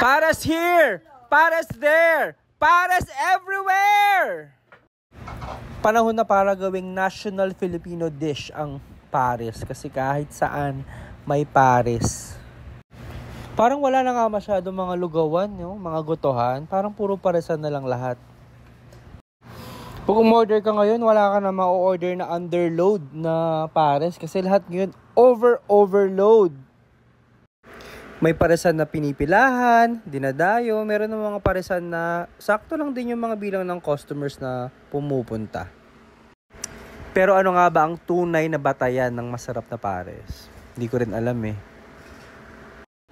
Pares here! Pares there! Pares everywhere! Panahon na para gawing national Filipino dish ang pares kasi kahit saan may pares. Parang wala na nga masyado mga lugawan, mga gotohan. Parang puro paresan na lang lahat. Pag umorder ka ngayon, wala ka na ma-order na underload na pares kasi lahat ngayon overload. May paresan na pinipilahan, dinadayo, meron ng mga paresan na sakto lang din yung mga bilang ng customers na pumupunta. Pero ano nga ba ang tunay na batayan ng masarap na pares? Hindi ko rin alam eh.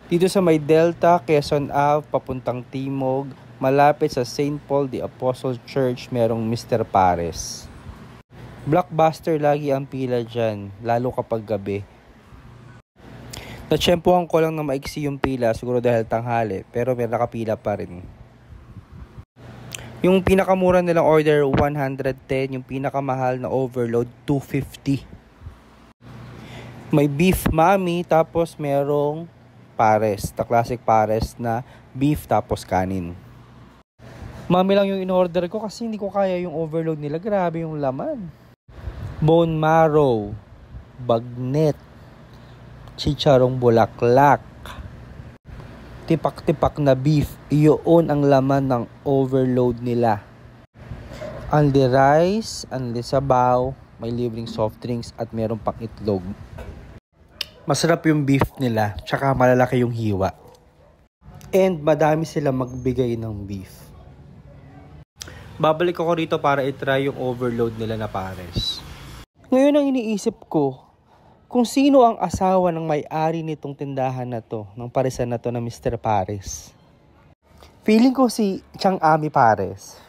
Dito sa may Delta, Quezon Ave, papuntang Timog, malapit sa St. Paul the Apostle Church, merong Mr. Pares. Blockbuster lagi ang pila dyan, lalo kapag gabi. Natsyempohan ko lang na maiksi yung pila, siguro dahil tanghali, pero may nakapila pa rin. Yung pinakamura nilang order, 110. Yung pinakamahal na overload, 250. May beef mami, tapos merong pares. The classic pares na beef tapos kanin. Mami lang yung in-order ko kasi hindi ko kaya yung overload nila. Grabe yung laman. Bone marrow, bagnet, chicharong bulaklak, tipak-tipak na beef. Iyon ang laman ng overload nila. Only rice, only sabaw, may libreng soft drinks at meron pang itlog. Masarap yung beef nila, tsaka malalaki yung hiwa. And madami sila magbigay ng beef. Babalik ako rito para i-try yung overload nila na pares. Ngayon ang iniisip ko, kung sino ang asawa ng may-ari nitong tindahan na to, ng paresan na to na Mr. Pares. Feeling ko si Chang Ami Pares.